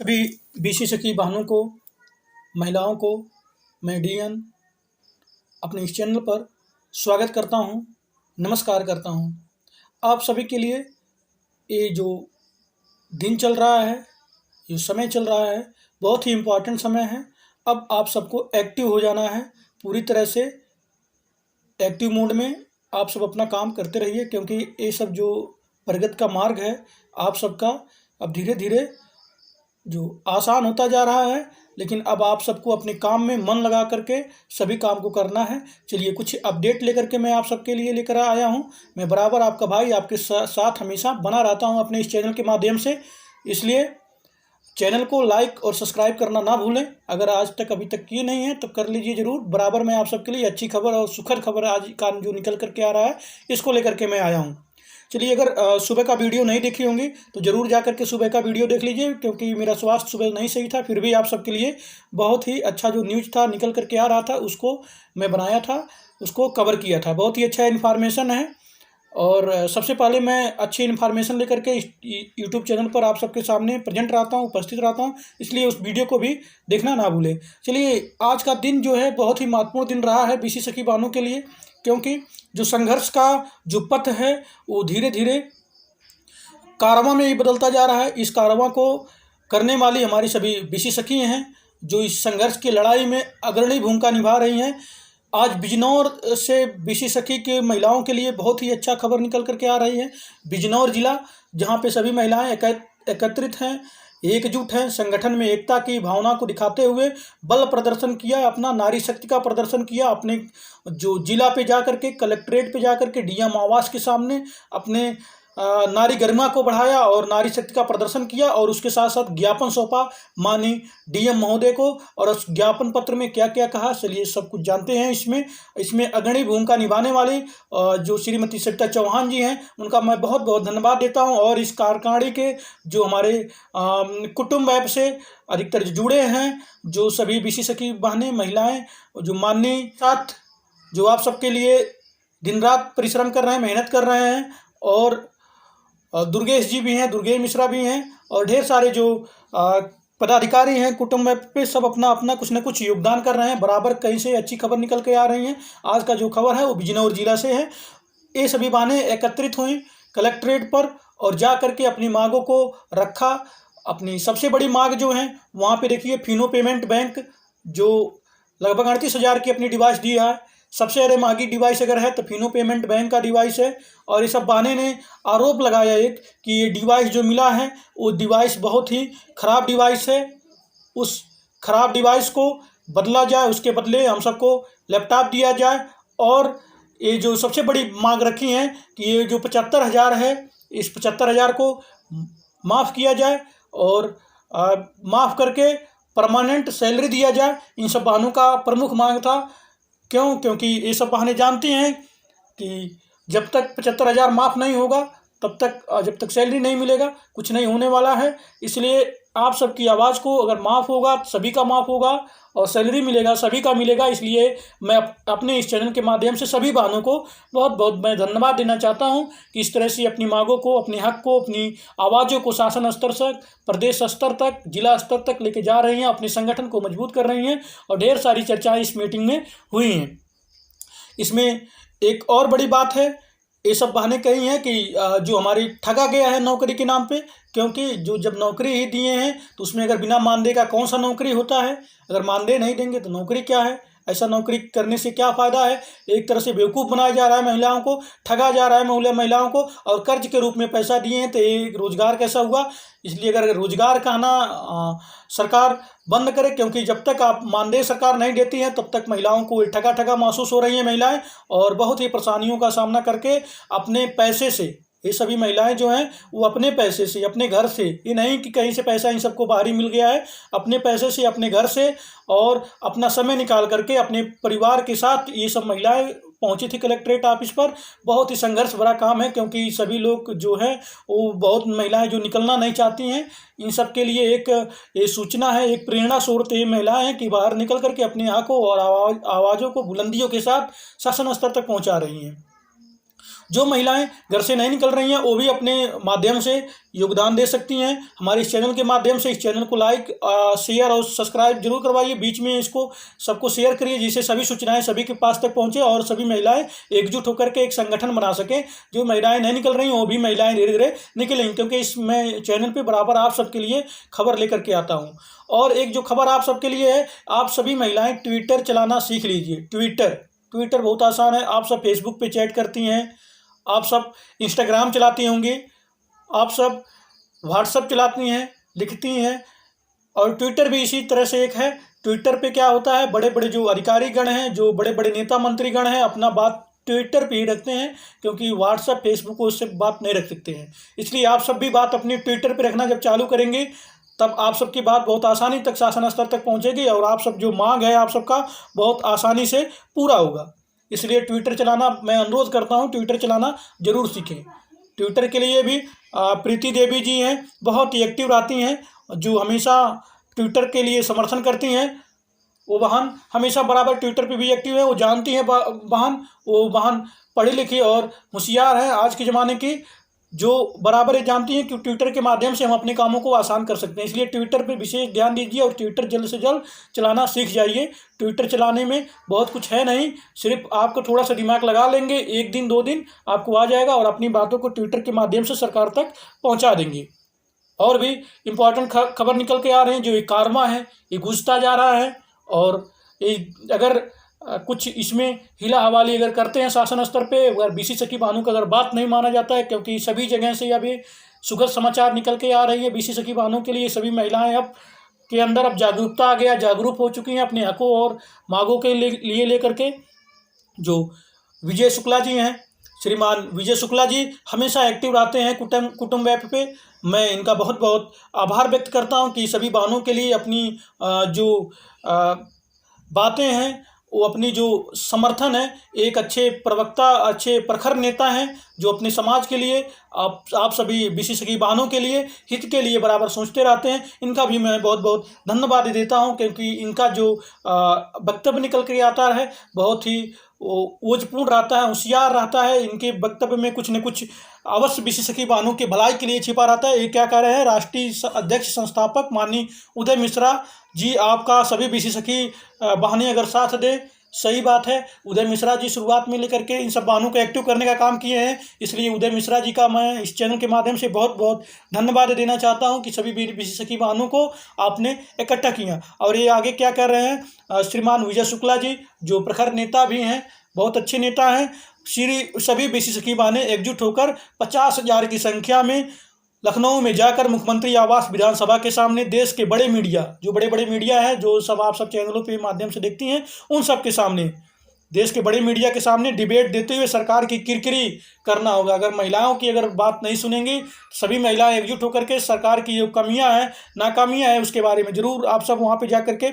सभी बीसी सखी बहनों को, महिलाओं को मैं डीएन अपने इस चैनल पर स्वागत करता हूं, नमस्कार करता हूं। आप सभी के लिए ये जो दिन चल रहा है, जो समय चल रहा है, बहुत ही इम्पोर्टेंट समय है। अब आप सबको एक्टिव हो जाना है, पूरी तरह से एक्टिव मोड में आप सब अपना काम करते रहिए, क्योंकि ये सब जो प्रगति का मार्ग है आप सबका अब धीरे धीरे जो आसान होता जा रहा है, लेकिन अब आप सबको अपने काम में मन लगा करके सभी काम को करना है। चलिए कुछ अपडेट लेकर के मैं आप सबके लिए लेकर आया हूं। मैं बराबर आपका भाई आपके साथ हमेशा बना रहता हूं अपने इस चैनल के माध्यम से, इसलिए चैनल को लाइक और सब्सक्राइब करना ना भूलें। अगर आज तक अभी तक किए नहीं हैं तो कर लीजिए ज़रूर। बराबर मैं आप सबके लिए अच्छी खबर और सुखद खबर आज का जो निकल करके आ रहा है, इसको लेकर के मैं आया हूँ। चलिए, अगर सुबह का वीडियो नहीं देखी होंगी तो ज़रूर जा करके सुबह का वीडियो देख लीजिए, क्योंकि मेरा स्वास्थ्य सुबह नहीं सही था, फिर भी आप सबके लिए बहुत ही अच्छा जो न्यूज़ था निकल करके आ रहा था, उसको मैं बनाया था, उसको कवर किया था। बहुत ही अच्छा इन्फॉर्मेशन है और सबसे पहले मैं अच्छी इन्फॉर्मेशन लेकर के यूट्यूब चैनल पर आप सबके सामने प्रेजेंट रहता हूँ, उपस्थित रहता हूँ, इसलिए उस वीडियो को भी देखना ना भूलें। चलिए, आज का दिन जो है बहुत ही महत्वपूर्ण दिन रहा है बीसी सखी बहनों के लिए, क्योंकि जो संघर्ष का जो पथ है वो धीरे धीरे कारवां में ही बदलता जा रहा है। इस कारवां को करने वाली हमारी सभी बीसी सखी हैं, जो इस संघर्ष की लड़ाई में अग्रणी भूमिका निभा रही हैं। आज बिजनौर से बीसी सखी के महिलाओं के लिए बहुत ही अच्छा खबर निकल करके आ रही है। बिजनौर जिला, जहां पे सभी महिलाएं एकत्रित हैं, एकजुट हैं, संगठन में एकता की भावना को दिखाते हुए बल प्रदर्शन किया, अपना नारी शक्ति का प्रदर्शन किया। अपने जो जिला पे जा करके, कलेक्ट्रेट पे जा करके, डीएम आवास के सामने अपने नारी गरिमा को बढ़ाया और नारी शक्ति का प्रदर्शन किया, और उसके साथ साथ ज्ञापन सौंपा माननीय डीएम महोदय को। और उस ज्ञापन पत्र में क्या क्या कहा, चलिए सब कुछ जानते हैं। इसमें अग्रणी भूमिका निभाने वाली जो श्रीमती सविता चौहान जी हैं, उनका मैं बहुत बहुत धन्यवाद देता हूं। और इस कार्यकारिणी के जो हमारे कुटुंब ऐप से अधिकतर जुड़े हैं, जो सभी बीसी सखी बहनें, महिलाएं, जो माननीय साथ जो आप सबके लिए दिन रात परिश्रम कर रहे हैं, मेहनत कर रहे हैं, और दुर्गेश जी भी हैं, दुर्गेश मिश्रा भी हैं, और ढेर सारे जो पदाधिकारी हैं कुटुंब पे, सब अपना अपना कुछ न कुछ योगदान कर रहे हैं। बराबर कहीं से अच्छी खबर निकल के आ रही हैं। आज का जो खबर है वो बिजनौर जिला से है। ये सभी बहनें एकत्रित हुई कलेक्ट्रेट पर और जा करके अपनी मांगों को रखा। अपनी सबसे बड़ी मांग जो है वहाँ पे देखिए, फिनो पेमेंट बैंक जो लगभग 38,000 की अपनी डिवाइस दी है। सबसे ज़्यादा महंगी डिवाइस अगर है तो फिनो पेमेंट बैंक का डिवाइस है। और इस सब बहाने ने आरोप लगाया एक कि ये डिवाइस जो मिला है वो डिवाइस बहुत ही ख़राब डिवाइस है, उस ख़राब डिवाइस को बदला जाए, उसके बदले हम सबको लैपटॉप दिया जाए। और ये जो सबसे बड़ी मांग रखी है कि ये जो 75,000 है, इस 75,000 को माफ़ किया जाए और माफ़ करके परमानेंट सैलरी दिया जाए। इन सब बहानों का प्रमुख मांग था। क्योंकि ये सब बहाने जानते हैं कि जब तक 75,000 माफ़ नहीं होगा, जब तक सैलरी नहीं मिलेगा, कुछ नहीं होने वाला है। इसलिए आप सबकी आवाज़ को अगर माफ़ होगा, सभी का माफ़ होगा, और सैलरी मिलेगा, सभी का मिलेगा। इसलिए मैं अपने इस चैनल के माध्यम से सभी बहनों को बहुत बहुत मैं धन्यवाद देना चाहता हूं कि इस तरह से अपनी मांगों को, अपने हक को, अपनी आवाज़ों को शासन स्तर से प्रदेश स्तर तक, जिला स्तर तक लेके जा रही हैं, अपने संगठन को मजबूत कर रही हैं। और ढेर सारी चर्चाएँ इस मीटिंग में हुई हैं। इसमें एक और बड़ी बात है, ये सब बहाने कही हैं कि जो हमारी ठगा गया है नौकरी के नाम पे, क्योंकि जो जब नौकरी ही दिए हैं तो उसमें अगर बिना मानदेय का कौन सा नौकरी होता है। अगर मानदेय नहीं देंगे तो नौकरी क्या है, ऐसा नौकरी करने से क्या फ़ायदा है। एक तरह से बेवकूफ़ बनाया जा रहा है महिलाओं को, ठगा जा रहा है महिलाओं को, और कर्ज के रूप में पैसा दिए हैं तो ये रोज़गार कैसा हुआ। इसलिए अगर रोज़गार कहना सरकार बंद करे, क्योंकि जब तक आप मानदेय सरकार नहीं देती है तब तक महिलाओं को ठगा ठगा महसूस हो रही हैं महिलाएं, और बहुत ही परेशानियों का सामना करके अपने पैसे से, ये सभी महिलाएं जो हैं वो अपने पैसे से, अपने घर से, ये नहीं कि कहीं से पैसा इन सबको बाहरी मिल गया है, अपने पैसे से, अपने घर से, और अपना समय निकाल करके अपने परिवार के साथ ये सब महिलाएं पहुंची थी कलेक्ट्रेट ऑफिस पर। बहुत ही संघर्ष भरा काम है, क्योंकि सभी लोग जो हैं वो, बहुत महिलाएं जो निकलना नहीं चाहती हैं, इन सब के लिए एक ये सूचना है, एक प्रेरणा स्रोत ये महिलाएं हैं कि बाहर निकल करके अपने हकों और आवाज़ों को बुलंदियों के साथ शासन स्तर तक पहुंचा रही हैं। जो महिलाएं घर से नहीं निकल रही हैं वो भी अपने माध्यम से योगदान दे सकती हैं हमारे इस चैनल के माध्यम से। इस चैनल को लाइक शेयर और सब्सक्राइब जरूर करवाइए, बीच में इसको सबको शेयर करिए जिससे सभी सूचनाएं सभी के पास तक पहुंचे और सभी महिलाएं एकजुट होकर के एक संगठन बना सकें। जो महिलाएं नहीं निकल रही हैं वो भी महिलाएं धीरे धीरे निकलेंगी, क्योंकि इस मैं चैनल पर बराबर आप सबके लिए खबर लेकर के आता हूँ। और एक जो खबर आप सबके लिए है, आप सभी महिलाएं ट्विटर चलाना सीख लीजिए। ट्विटर बहुत आसान है। आप सब फेसबुक पे चैट करती हैं, आप सब इंस्टाग्राम चलाती होंगी, आप सब व्हाट्सएप चलाती हैं, लिखती हैं, और ट्विटर भी इसी तरह से एक है। ट्विटर पे क्या होता है, बड़े बड़े जो अधिकारी गण हैं, जो बड़े बड़े नेता मंत्री गण हैं, अपना बात ट्विटर पे ही रखते हैं, क्योंकि व्हाट्सएप फेसबुक को उससे बात नहीं रख सकते हैं। इसलिए आप सब भी बात अपनी ट्विटर पे रखना जब चालू करेंगे तब आप सबकी बात बहुत आसानी तक शासन स्तर तक पहुंचेगी और आप सब जो मांग है आप सबका बहुत आसानी से पूरा होगा। इसलिए ट्विटर चलाना मैं अनुरोध करता हूं, ट्विटर चलाना जरूर सीखें। ट्विटर के लिए भी प्रीति देवी जी हैं, बहुत ही एक्टिव रहती हैं, जो हमेशा ट्विटर के लिए समर्थन करती हैं। वो बहन हमेशा बराबर ट्विटर पे भी एक्टिव है। वो जानती हैं वो बहन पढ़ी लिखी और होशियार है आज के ज़माने की, जो बराबर ये जानती हैं कि ट्विटर के माध्यम से हम अपने कामों को आसान कर सकते हैं। इसलिए ट्विटर पे विशेष ध्यान दीजिए और ट्विटर जल्द से जल्द चलाना सीख जाइए। ट्विटर चलाने में बहुत कुछ है नहीं, सिर्फ आपको थोड़ा सा दिमाग लगा लेंगे, 1 दिन 2 दिन आपको आ जाएगा और अपनी बातों को ट्विटर के माध्यम से सरकार तक पहुँचा देंगे। और भी इम्पोर्टेंट खबर निकल के आ रहे हैं। जो ये कारमा है ये घुसता जा रहा है, और ये अगर कुछ इसमें हिला हवाली अगर करते हैं शासन स्तर पे, अगर बीसी सखी बहनों का अगर बात नहीं माना जाता है, क्योंकि सभी जगह से अभी सुखद समाचार निकल के आ रही है बीसी सखी बहनों के लिए। सभी महिलाएं अब के अंदर अब जागरूकता आ गया, जागरूक हो चुकी हैं अपने हकों और मांगों के लिए लेकर के। जो विजय शुक्ला जी हैं, श्रीमान विजय शुक्ला जी हमेशा एक्टिव रहते हैं कुटुंब ऐप पे। मैं इनका बहुत बहुत आभार व्यक्त करता हूं कि सभी बहनों के लिए अपनी जो बातें हैं, वो अपनी जो समर्थन है, एक अच्छे प्रवक्ता, अच्छे प्रखर नेता हैं जो अपने समाज के लिए, आप सभी बीसी सखी बहनों के लिए, हित के लिए बराबर सोचते रहते हैं। इनका भी मैं बहुत बहुत धन्यवाद देता हूं, क्योंकि इनका जो वक्तव्य निकल कर आता है बहुत ही ओजपूर्ण रहता है, होशियार रहता है। इनके वक्तव्य में कुछ न कुछ अवश्य बीसी सखी बहनों की भलाई के लिए छिपा रहता है। ये क्या कह रहे हैं, राष्ट्रीय अध्यक्ष संस्थापक माननीय उदय मिश्रा जी, आपका सभी बीसी सखी बहनें अगर साथ दें, सही बात है। उदय मिश्रा जी शुरुआत में लेकर के इन सब बहनों को एक्टिव करने का काम किए हैं, इसलिए उदय मिश्रा जी का मैं इस चैनल के माध्यम से बहुत बहुत धन्यवाद देना चाहता हूं कि सभी बीसी सखी बहनों को आपने इकट्ठा किया। और ये आगे क्या कर रहे हैं, श्रीमान विजय शुक्ला जी जो प्रखर नेता भी हैं, बहुत अच्छे नेता हैं, सभी बीसी सखी बहनें एकजुट होकर 50,000 की संख्या में लखनऊ में जाकर मुख्यमंत्री आवास विधानसभा के सामने देश के बड़े मीडिया, जो बड़े बड़े मीडिया हैं, जो सब आप सब चैनलों के माध्यम से देखती हैं, उन सब के सामने, देश के बड़े मीडिया के सामने डिबेट देते हुए सरकार की किरकिरी करना होगा। अगर महिलाओं की अगर बात नहीं सुनेंगी, सभी महिलाएं एकजुट होकर के सरकार की जो कमियां हैं, नाकामियां हैं, उसके बारे में जरूर आप सब वहां पे जाकर के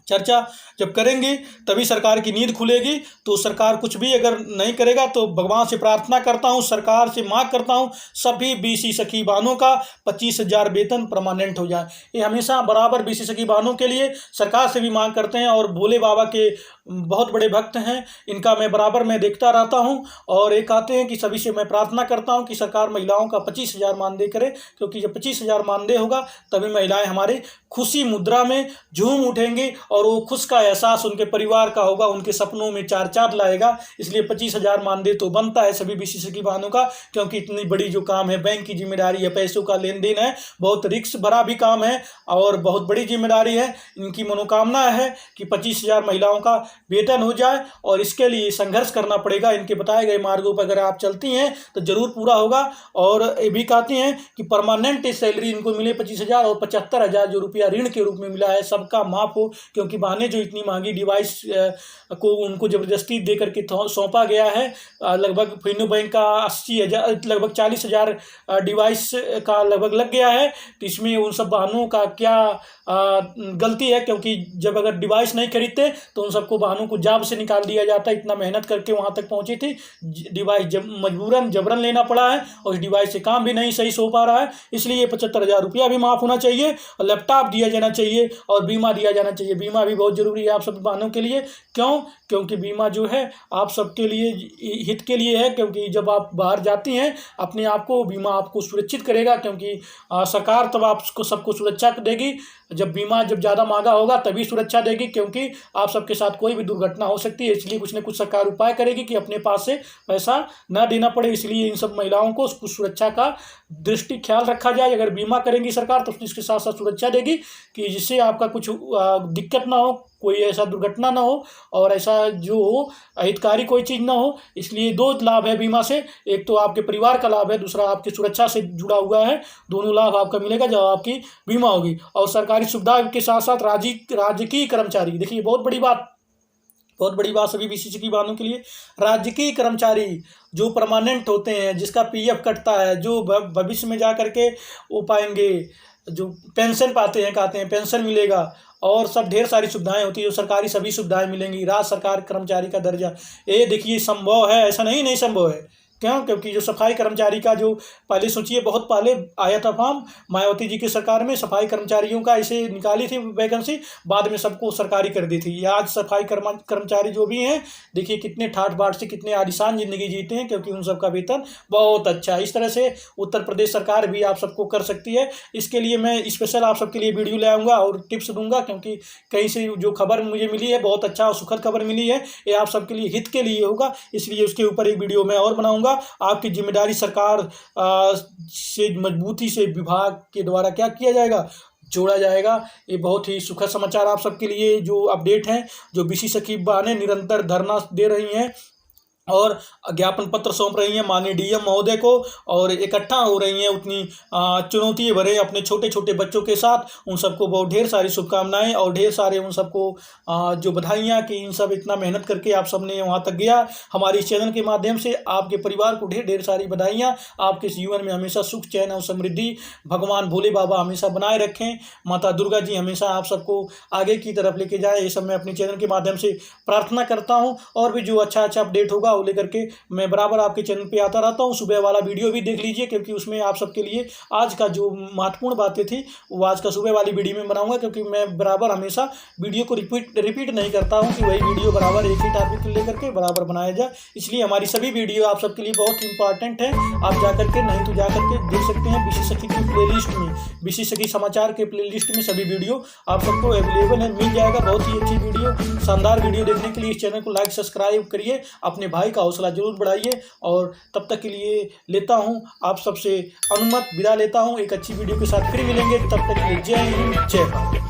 चर्चा जब करेंगे तभी सरकार की नींद खुलेगी। तो सरकार कुछ भी अगर नहीं करेगा तो भगवान से प्रार्थना करता हूं, सरकार से मांग करता हूं, सभी बीसी सखी बहनों का 25,000 वेतन परमानेंट हो जाए। ये हमेशा बराबर बीसी सखी बहनों के लिए सरकार से भी मांग करते हैं, और भोले बाबा के बहुत बड़े भक्त हैं, इनका मैं बराबर मैं देखता रहता हूँ। और ये कहते हैं कि सभी से मैं प्रार्थना करता हूँ कि सरकार महिलाओं का 25,000 मानदेय करे, क्योंकि जब 25,000 मानदेय होगा तभी महिलाएं हमारे खुशी मुद्रा में झूम उठेंगी, और वो खुश का एहसास उनके परिवार का होगा, उनके सपनों में चार चांद लाएगा। इसलिए 25,000 मानदेय तो बनता है सभी बीसी सखी बहनों का, क्योंकि इतनी बड़ी जो काम है, बैंक की जिम्मेदारी है, पैसों का लेन देन है, बहुत रिस्क भरा भी काम है और बहुत बड़ी जिम्मेदारी है। इनकी मनोकामना है कि 25,000 महिलाओं का वेतन हो जाए, और इसके लिए संघर्ष करना पड़ेगा। इनके बताए गए मार्गों पर अगर आप चलती हैं तो जरूर पूरा होगा। और ये भी कहती हैं कि परमानेंट सैलरी इनको मिले 25,000, और 75,000 जो रुपया ऋण के रूप में मिला है सबका माफ हो, क्योंकि बहनें जो इतनी महंगी डिवाइस को उनको ज़बरदस्ती दे करके सौंपा गया है। लगभग फिनो बैंक का 80,000 लगभग 40,000 डिवाइस का लगभग लग गया है। तो इसमें उन सब बहनों का क्या गलती है, क्योंकि जब अगर डिवाइस नहीं खरीदते तो उन सबको बहनों को जॉब से निकाल दिया जाता है। इतना मेहनत करके वहाँ तक पहुँची थी, डिवाइस मजबूरन जबरन लेना पड़ा है और इस डिवाइस से काम भी नहीं सही से हो पा रहा है। इसलिए 75,000 रुपया भी माफ़ होना चाहिए और लैपटॉप दिया जाना चाहिए और बीमा दिया जाना चाहिए। बीमा भी बहुत ज़रूरी है आप सब बहनों के लिए। क्यों? क्योंकि बीमा जो है आप सबके लिए हित के लिए है, क्योंकि जब आप बाहर जाती हैं अपने आप को, बीमा आपको सुरक्षित करेगा, क्योंकि सरकार तब आपको सबको सुरक्षा देगी जब बीमा जब ज़्यादा महंगा होगा तभी सुरक्षा देगी, क्योंकि आप सबके साथ कोई भी दुर्घटना हो सकती है। इसलिए कुछ न कुछ सरकार उपाय करेगी कि अपने पास से पैसा ना देना पड़े। इसलिए इन सब महिलाओं को कुछ सुरक्षा का दृष्टि ख्याल रखा जाए। अगर बीमा करेंगी सरकार तो इसके साथ साथ सुरक्षा देगी कि जिससे आपका कुछ दिक्कत ना हो, कोई ऐसा दुर्घटना ना हो और ऐसा जो हो अहितकारी कोई चीज़ ना हो। इसलिए दो लाभ है बीमा से, एक तो आपके परिवार का लाभ है, दूसरा आपकी सुरक्षा से जुड़ा हुआ है। दोनों लाभ आपका मिलेगा जब आपकी बीमा होगी। और सरकारी सुविधा के साथ साथ राजकीय कर्मचारी, देखिए बहुत बड़ी बात सभी बीसीसी की बहनों के लिए, राजकीय कर्मचारी जो परमानेंट होते हैं, जिसका पीएफ कटता है, जो भविष्य में जा करके वो पाएंगे, जो पेंशन कहते हैं पेंशन मिलेगा और सब ढेर सारी सुविधाएं होती है, जो सरकारी सभी सुविधाएं मिलेंगी। राज्य सरकार कर्मचारी का दर्जा, ये देखिए संभव है, ऐसा नहीं संभव है। क्यों? क्योंकि जो सफाई कर्मचारी का जो पहले सोचिए, बहुत पहले आया था फॉर्म मायावती जी की सरकार में, सफाई कर्मचारियों का ऐसे निकाली थी वैकेंसी, बाद में सबको सरकारी कर दी थी। आज सफाई कर्मचारी जो भी हैं, देखिए कितने ठाठ बाट से कितने आलिशान जिंदगी जीते हैं, क्योंकि उन सबका वेतन बहुत अच्छा है। इस तरह से उत्तर प्रदेश सरकार भी आप सबको कर सकती है। इसके लिए मैं स्पेशल आप सबके लिए वीडियो ले आऊँगा और टिप्स दूंगा, क्योंकि कहीं से जो खबर मुझे मिली है, बहुत अच्छा और सुखद खबर मिली है, ये आप सबके लिए हित के लिए होगा। इसलिए उसके ऊपर एक वीडियो मैं और बनाऊंगा। आपकी जिम्मेदारी सरकार से मजबूती से विभाग के द्वारा क्या किया जाएगा, जोड़ा जाएगा। ये बहुत ही सुखद समाचार आप सबके लिए जो अपडेट हैं, जो बीसी सखी बहनें निरंतर धरना दे रही हैं और ज्ञापन पत्र सौंप रही हैं माननीय डीएम महोदय को, और इकट्ठा हो रही हैं उतनी चुनौतियाँ भरे अपने छोटे छोटे बच्चों के साथ। उन सबको बहुत ढेर सारी शुभकामनाएं और ढेर सारे उन सबको जो बधाइयाँ कि इन सब इतना मेहनत करके आप सबने वहाँ तक गया। हमारे इस चैनल के माध्यम से आपके परिवार को ढेर सारी बधाइयाँ। आपके जीवन में हमेशा सुख चैन और समृद्धि भगवान भोले बाबा हमेशा बनाए रखें। माता दुर्गा जी हमेशा आप सबको आगे की तरफ लेके जाए, ये सब मैं अपने चैनल के माध्यम से प्रार्थना करता हूँ। और भी जो अच्छा अपडेट होगा लेकर के मैं बराबर आपके चैनल पे आता रहता हूँ। सुबह वाला वीडियो भी देख लीजिए, क्योंकि उसमें आप सबके लिए आज का जो महत्वपूर्ण बातें थी वो आज का सुबह वाली वीडियो में बनाऊंगा, क्योंकि मैं बराबर हमेशा वीडियो को रिपीट नहीं करता हूँ कि वही वीडियो बराबर एक ही टॉपिक लेकर के बराबर बनाया जाए। इसलिए हमारी सभी वीडियो आप सबके लिए बहुत इंपॉर्टेंट है। आप जाकर के नहीं तो जाकर के देख सकते हैं बीसी सखी की प्लेलिस्ट में, बीसी सखी समाचार के प्लेलिस्ट में सभी वीडियो आप सबको अवेलेबल है, मिल जाएगा। बहुत ही अच्छी वीडियो, शानदार वीडियो देखने के लिए इस चैनल को लाइक सब्सक्राइब करिए, अपने भाई का हौसला जरूर बढ़ाइए। और तब तक के लिए लेता हूं आप सबसे अनुमति, विदा लेता हूं। एक अच्छी वीडियो के साथ फिर मिलेंगे, तब तक के लिए जय हिंद, जय भारत।